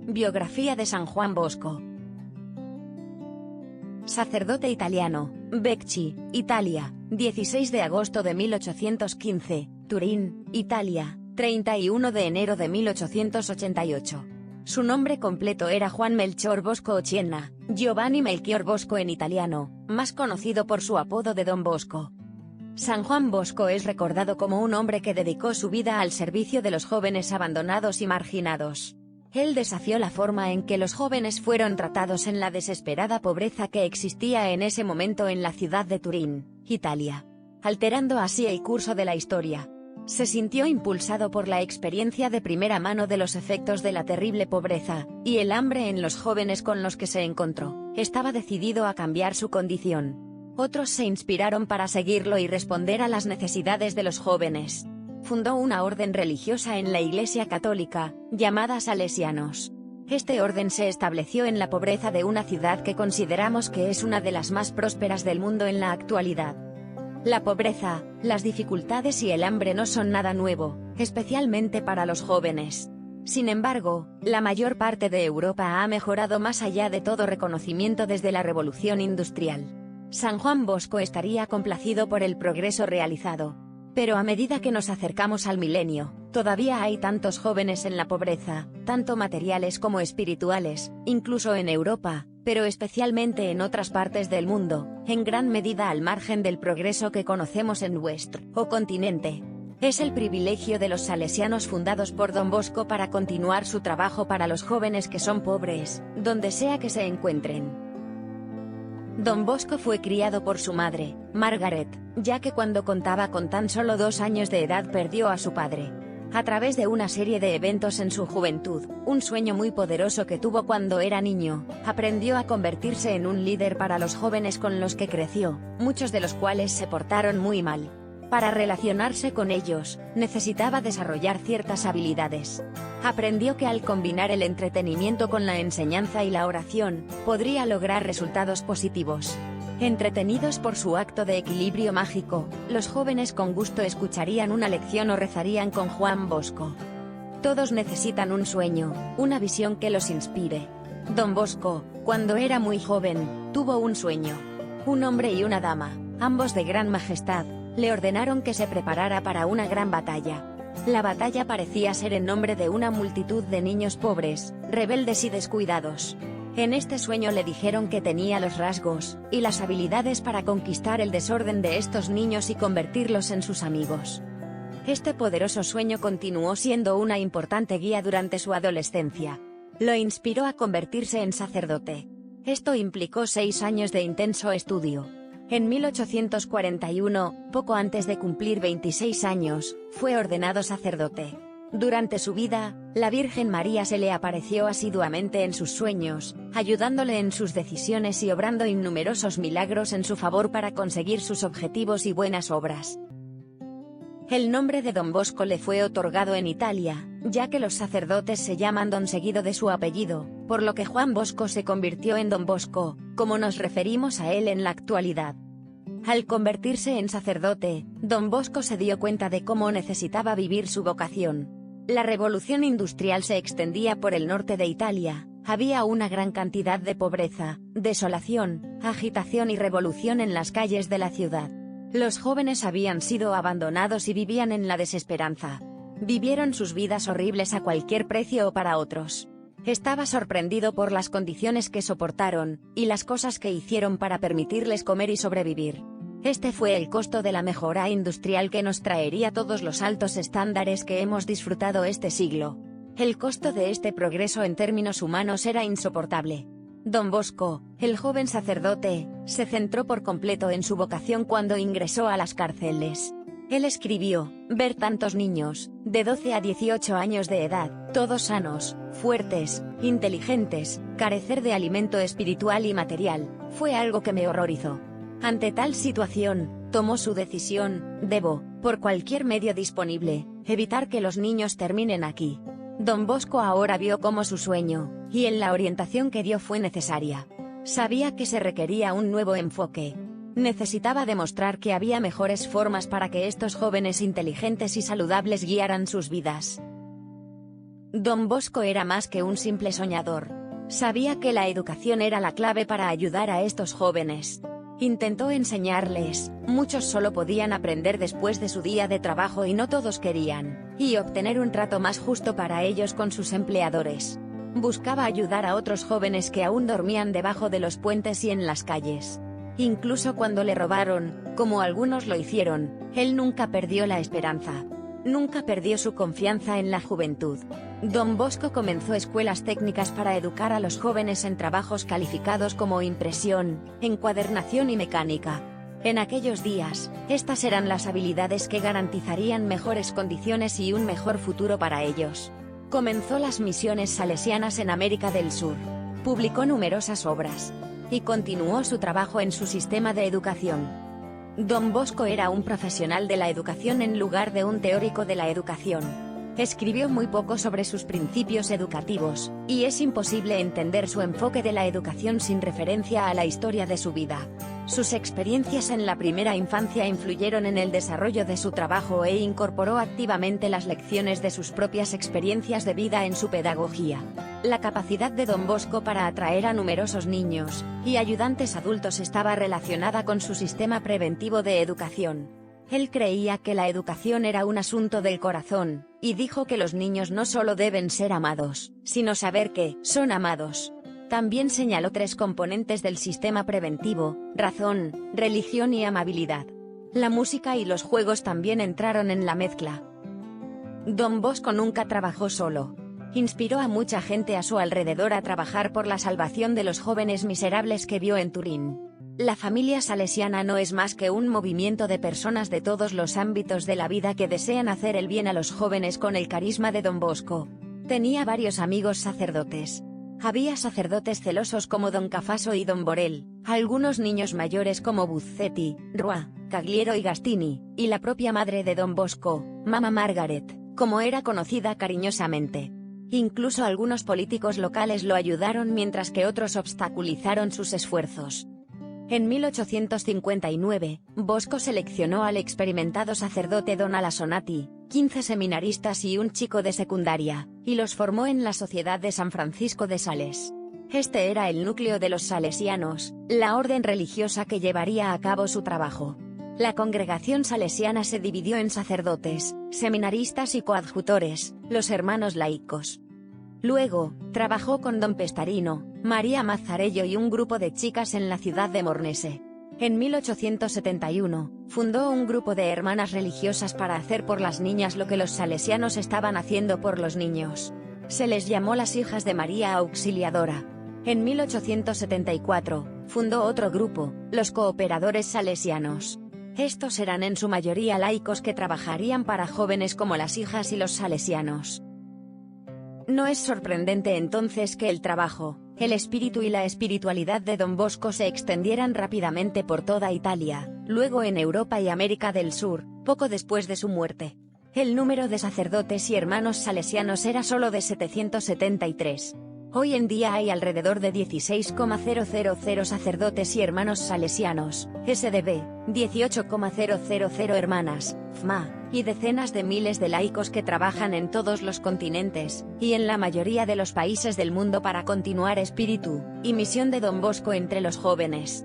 Biografía de San Juan Bosco. Sacerdote italiano, Becchi, Italia, 16 de agosto de 1815, Turín, Italia, 31 de enero de 1888. Su nombre completo era Juan Melchior Bosco Occhienna, Giovanni Melchior Bosco en italiano, más conocido por su apodo de Don Bosco. San Juan Bosco es recordado como un hombre que dedicó su vida al servicio de los jóvenes abandonados y marginados. Él desafió la forma en que los jóvenes fueron tratados en la desesperada pobreza que existía en ese momento en la ciudad de Turín, Italia, alterando así el curso de la historia. Se sintió impulsado por la experiencia de primera mano de los efectos de la terrible pobreza y el hambre en los jóvenes con los que se encontró. Estaba decidido a cambiar su condición. Otros se inspiraron para seguirlo y responder a las necesidades de los jóvenes. Fundó una orden religiosa en la Iglesia Católica, llamada Salesianos. Este orden se estableció en la pobreza de una ciudad que consideramos que es una de las más prósperas del mundo en la actualidad. La pobreza, las dificultades y el hambre no son nada nuevo, especialmente para los jóvenes. Sin embargo, la mayor parte de Europa ha mejorado más allá de todo reconocimiento desde la Revolución Industrial. San Juan Bosco estaría complacido por el progreso realizado. Pero a medida que nos acercamos al milenio, todavía hay tantos jóvenes en la pobreza, tanto materiales como espirituales, incluso en Europa, pero especialmente en otras partes del mundo, en gran medida al margen del progreso que conocemos en nuestro continente. Es el privilegio de los salesianos fundados por Don Bosco para continuar su trabajo para los jóvenes que son pobres, donde sea que se encuentren. Don Bosco fue criado por su madre, Margaret, ya que cuando contaba con tan solo 2 años de edad perdió a su padre. A través de una serie de eventos en su juventud, un sueño muy poderoso que tuvo cuando era niño, aprendió a convertirse en un líder para los jóvenes con los que creció, muchos de los cuales se portaron muy mal. Para relacionarse con ellos, necesitaba desarrollar ciertas habilidades. Aprendió que al combinar el entretenimiento con la enseñanza y la oración, podría lograr resultados positivos. Entretenidos por su acto de equilibrio mágico, los jóvenes con gusto escucharían una lección o rezarían con Juan Bosco. Todos necesitan un sueño, una visión que los inspire. Don Bosco, cuando era muy joven, tuvo un sueño. Un hombre y una dama, ambos de gran majestad, le ordenaron que se preparara para una gran batalla. La batalla parecía ser en nombre de una multitud de niños pobres, rebeldes y descuidados. En este sueño le dijeron que tenía los rasgos y las habilidades para conquistar el desorden de estos niños y convertirlos en sus amigos. Este poderoso sueño continuó siendo una importante guía durante su adolescencia. Lo inspiró a convertirse en sacerdote. Esto implicó 6 años de intenso estudio. En 1841, poco antes de cumplir 26 años, fue ordenado sacerdote. Durante su vida, la Virgen María se le apareció asiduamente en sus sueños, ayudándole en sus decisiones y obrando innumerosos milagros en su favor para conseguir sus objetivos y buenas obras. El nombre de Don Bosco le fue otorgado en Italia, ya que los sacerdotes se llaman Don seguido de su apellido, por lo que Juan Bosco se convirtió en Don Bosco, como nos referimos a él en la actualidad. Al convertirse en sacerdote, Don Bosco se dio cuenta de cómo necesitaba vivir su vocación. La revolución industrial se extendía por el norte de Italia, había una gran cantidad de pobreza, desolación, agitación y revolución en las calles de la ciudad. Los jóvenes habían sido abandonados y vivían en la desesperanza. Vivieron sus vidas horribles a cualquier precio o para otros. Estaba sorprendido por las condiciones que soportaron, y las cosas que hicieron para permitirles comer y sobrevivir. Este fue el costo de la mejora industrial que nos traería todos los altos estándares que hemos disfrutado este siglo. El costo de este progreso en términos humanos era insoportable. Don Bosco, el joven sacerdote, se centró por completo en su vocación cuando ingresó a las cárceles. Él escribió: ver tantos niños, de 12 a 18 años de edad, todos sanos, fuertes, inteligentes, carecer de alimento espiritual y material, fue algo que me horrorizó. Ante tal situación, tomó su decisión: debo, por cualquier medio disponible, evitar que los niños terminen aquí. Don Bosco ahora vio cómo su sueño, y en la orientación que dio fue necesaria. Sabía que se requería un nuevo enfoque. Necesitaba demostrar que había mejores formas para que estos jóvenes inteligentes y saludables guiaran sus vidas. Don Bosco era más que un simple soñador. Sabía que la educación era la clave para ayudar a estos jóvenes. Intentó enseñarles, muchos solo podían aprender después de su día de trabajo y no todos querían, y obtener un trato más justo para ellos con sus empleadores. Buscaba ayudar a otros jóvenes que aún dormían debajo de los puentes y en las calles. Incluso cuando le robaron, como algunos lo hicieron, él nunca perdió la esperanza. Nunca perdió su confianza en la juventud. Don Bosco comenzó escuelas técnicas para educar a los jóvenes en trabajos calificados como impresión, encuadernación y mecánica. En aquellos días, estas eran las habilidades que garantizarían mejores condiciones y un mejor futuro para ellos. Comenzó las misiones salesianas en América del Sur. Publicó numerosas obras. Y continuó su trabajo en su sistema de educación. Don Bosco era un profesional de la educación en lugar de un teórico de la educación. Escribió muy poco sobre sus principios educativos, y es imposible entender su enfoque de la educación sin referencia a la historia de su vida. Sus experiencias en la primera infancia influyeron en el desarrollo de su trabajo e incorporó activamente las lecciones de sus propias experiencias de vida en su pedagogía. La capacidad de Don Bosco para atraer a numerosos niños y ayudantes adultos estaba relacionada con su sistema preventivo de educación. Él creía que la educación era un asunto del corazón, y dijo que los niños no solo deben ser amados, sino saber que son amados. También señaló 3 componentes del sistema preventivo: razón, religión y amabilidad. La música y los juegos también entraron en la mezcla. Don Bosco nunca trabajó solo. Inspiró a mucha gente a su alrededor a trabajar por la salvación de los jóvenes miserables que vio en Turín. La familia salesiana no es más que un movimiento de personas de todos los ámbitos de la vida que desean hacer el bien a los jóvenes con el carisma de Don Bosco. Tenía varios amigos sacerdotes. Había sacerdotes celosos como Don Cafaso y Don Borel, algunos niños mayores como Buzzetti, Roa, Cagliero y Gastini, y la propia madre de Don Bosco, Mama Margaret, como era conocida cariñosamente. Incluso algunos políticos locales lo ayudaron mientras que otros obstaculizaron sus esfuerzos. En 1859, Bosco seleccionó al experimentado sacerdote Don Alasonati, 15 seminaristas y un chico de secundaria, y los formó en la Sociedad de San Francisco de Sales. Este era el núcleo de los salesianos, la orden religiosa que llevaría a cabo su trabajo. La congregación salesiana se dividió en sacerdotes, seminaristas y coadjutores, los hermanos laicos. Luego, trabajó con Don Pestarino, María Mazzarello y un grupo de chicas en la ciudad de Mornese. En 1871, fundó un grupo de hermanas religiosas para hacer por las niñas lo que los salesianos estaban haciendo por los niños. Se les llamó las Hijas de María Auxiliadora. En 1874, fundó otro grupo, los Cooperadores Salesianos. Estos eran en su mayoría laicos que trabajarían para jóvenes como las hijas y los salesianos. No es sorprendente entonces que el trabajo, el espíritu y la espiritualidad de Don Bosco se extendieran rápidamente por toda Italia, luego en Europa y América del Sur, poco después de su muerte. El número de sacerdotes y hermanos salesianos era solo de 773. Hoy en día hay alrededor de 16,000 sacerdotes y hermanos salesianos, SDB, 18,000 hermanas, FMA, y decenas de miles de laicos que trabajan en todos los continentes, y en la mayoría de los países del mundo para continuar espíritu y misión de Don Bosco entre los jóvenes.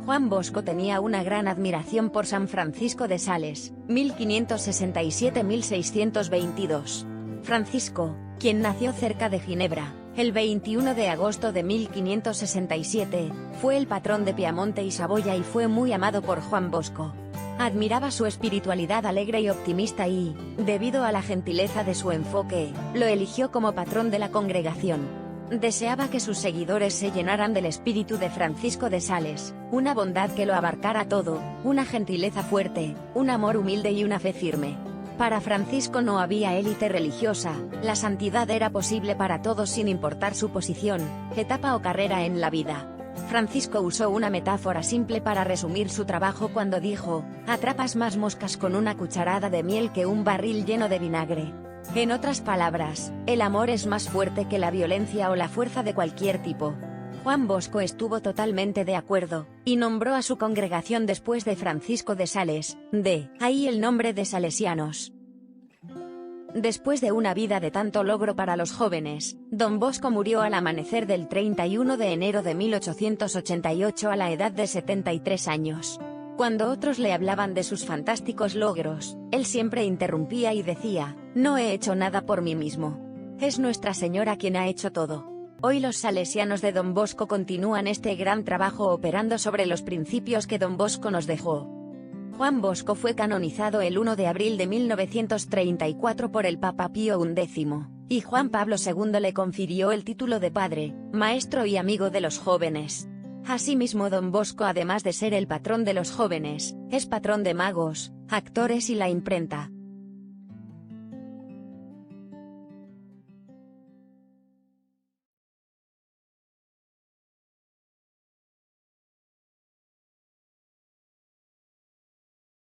Juan Bosco tenía una gran admiración por San Francisco de Sales, 1567-1622. Francisco, quien nació cerca de Ginebra, el 21 de agosto de 1567, fue el patrón de Piamonte y Saboya y fue muy amado por Juan Bosco. Admiraba su espiritualidad alegre y optimista y, debido a la gentileza de su enfoque, lo eligió como patrón de la congregación. Deseaba que sus seguidores se llenaran del espíritu de Francisco de Sales, una bondad que lo abarcara todo, una gentileza fuerte, un amor humilde y una fe firme. Para Francisco no había élite religiosa, la santidad era posible para todos sin importar su posición, etapa o carrera en la vida. Francisco usó una metáfora simple para resumir su trabajo cuando dijo: atrapas más moscas con una cucharada de miel que un barril lleno de vinagre. En otras palabras, el amor es más fuerte que la violencia o la fuerza de cualquier tipo. Juan Bosco estuvo totalmente de acuerdo, y nombró a su congregación después de Francisco de Sales, de ahí el nombre de Salesianos. Después de una vida de tanto logro para los jóvenes, Don Bosco murió al amanecer del 31 de enero de 1888 a la edad de 73 años. Cuando otros le hablaban de sus fantásticos logros, él siempre interrumpía y decía: no he hecho nada por mí mismo. Es Nuestra Señora quien ha hecho todo. Hoy los salesianos de Don Bosco continúan este gran trabajo operando sobre los principios que Don Bosco nos dejó. Juan Bosco fue canonizado el 1 de abril de 1934 por el Papa Pío XI, y Juan Pablo II le confirió el título de padre, maestro y amigo de los jóvenes. Asimismo, Don Bosco, además de ser el patrón de los jóvenes, es patrón de magos, actores y la imprenta.